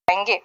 जाएंगे।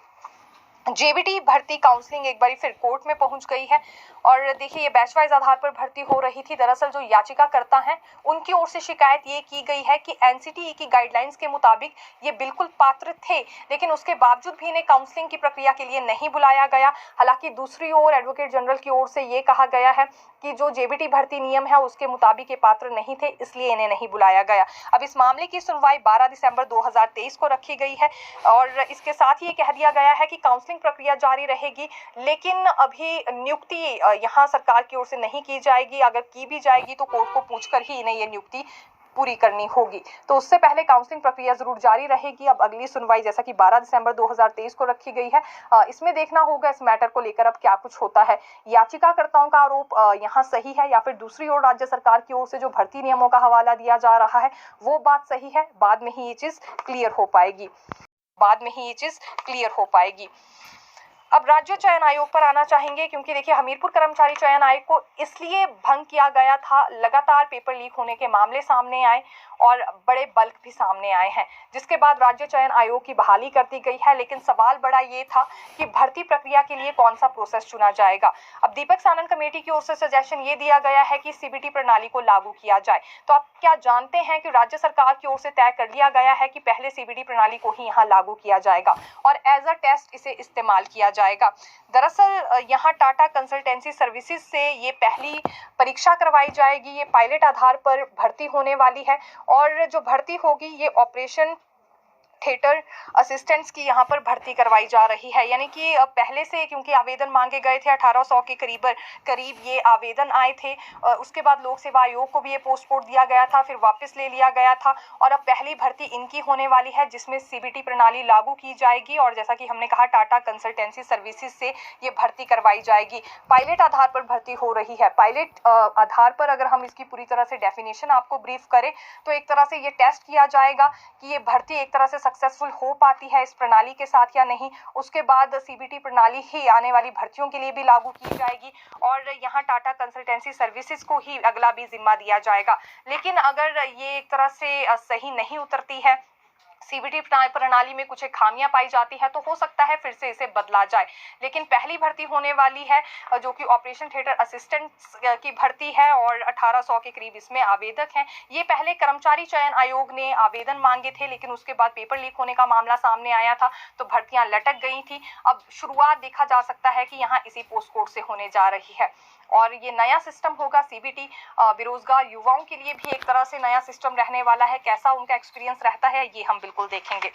जेबीटी भर्ती काउंसलिंग एक बार फिर कोर्ट में पहुंच गई है और देखिए ये बैच वाइज आधार पर भर्ती हो रही थी। दरअसल जो याचिकाकर्ता हैं उनकी ओर से शिकायत ये की गई है कि एनसीटीई की गाइडलाइंस के मुताबिक ये बिल्कुल पात्र थे, लेकिन उसके बावजूद भी इन्हें काउंसलिंग की प्रक्रिया के लिए नहीं बुलाया गया। हालांकि दूसरी ओर एडवोकेट जनरल की ओर से ये कहा गया है कि जो जेबीटी भर्ती नियम है उसके मुताबिक ये पात्र नहीं थे, इसलिए इन्हें नहीं बुलाया गया। अब इस मामले की सुनवाई 12 दिसंबर 2023 को रखी गई है और इसके साथ ही ये कह दिया गया है कि काउंसलिंग प्रक्रिया जारी रहेगी, लेकिन अभी नियुक्ति यहाँ सरकार की ओर से नहीं की जाएगी। अगर की भी जाएगी तो कोर्ट को पूछकर ही इन्हें ये नियुक्ति पूरी करनी होगी। तो उससे पहले काउंसलिंग प्रक्रिया जरूर जारी रहेगी। अब अगली सुनवाई जैसा कि 12 दिसंबर 2023 को रखी गई है, इसमें देखना होगा इस मैटर को लेकर अब क्या कुछ होता है। याचिकाकर्ताओं का आरोप यहाँ सही है या फिर दूसरी ओर राज्य सरकार की ओर से जो भर्ती नियमों का हवाला दिया जा रहा है वो बात सही है। बाद में ही ये चीज क्लियर हो पाएगी। अब राज्य चयन आयोग पर आना चाहेंगे, क्योंकि देखिए हमीरपुर कर्मचारी चयन आयोग को इसलिए भंग किया गया था, लगातार पेपर लीक होने के मामले सामने आए और बड़े बल्क भी सामने आए हैं, जिसके बाद राज्य चयन आयोग की बहाली कर दी गई है। लेकिन सवाल बड़ा ये था कि भर्ती प्रक्रिया के लिए कौन सा प्रोसेस चुना जाएगा। अब दीपक सानन कमेटी की ओर से सजेशन ये दिया गया है कि सीबीटी प्रणाली को लागू किया जाए। तो आप क्या जानते हैं कि राज्य सरकार की ओर से तय कर लिया गया है कि पहले सीबीटी प्रणाली को ही यहाँ लागू किया जाएगा और एज अ टेस्ट इसे इस्तेमाल किया जाएगा। दरअसल यहाँ टाटा कंसल्टेंसी सर्विसेज से ये पहली परीक्षा करवाई जाएगी। ये पायलट आधार पर भर्ती होने वाली है और जो भर्ती होगी ये ऑपरेशन थिएटर असिस्टेंट्स की यहाँ पर भर्ती करवाई जा रही है। यानी कि पहले से क्योंकि आवेदन मांगे गए थे 1800 के करीब ये आवेदन आए थे, उसके बाद लोक सेवा आयोग को भी ये पोस्टपोर्ट दिया गया था, फिर वापस ले लिया गया था और अब पहली भर्ती इनकी होने वाली है जिसमें सीबीटी प्रणाली लागू की जाएगी। और जैसा कि हमने कहा टाटा कंसल्टेंसी सर्विसेज से ये भर्ती करवाई जाएगी। पायलट आधार पर भर्ती हो रही है। पायलट आधार पर अगर हम इसकी पूरी तरह से डेफिनेशन आपको ब्रीफ करें तो एक तरह से ये टेस्ट किया जाएगा कि ये भर्ती एक तरह से सक्सेसफुल हो पाती है इस प्रणाली के साथ या नहीं। उसके बाद सीबीटी प्रणाली ही आने वाली भर्तियों के लिए भी लागू की जाएगी और यहाँ टाटा कंसल्टेंसी सर्विसेज को ही अगला भी जिम्मा दिया जाएगा। लेकिन अगर ये एक तरह से सही नहीं उतरती है, सीबीटी प्रणाली में कुछ खामियां पाई जाती है, तो हो सकता है फिर से इसे बदला जाए। लेकिन पहली भर्ती होने वाली है जो कि ऑपरेशन थिएटर असिस्टेंट की भर्ती है और 1800 के करीब इसमें आवेदक हैं। ये पहले कर्मचारी चयन आयोग ने आवेदन मांगे थे, लेकिन उसके बाद पेपर लीक होने का मामला सामने आया था तो भर्तियां लटक गई थी। अब शुरुआत देखा जा सकता है कि यहाँ इसी पोस्ट कोड से होने जा रही है और ये नया सिस्टम होगा। सीबीटी बेरोजगार युवाओं के लिए भी एक तरह से नया सिस्टम रहने वाला है। कैसा उनका एक्सपीरियंस रहता है ये हम बिल्कुल देखेंगे।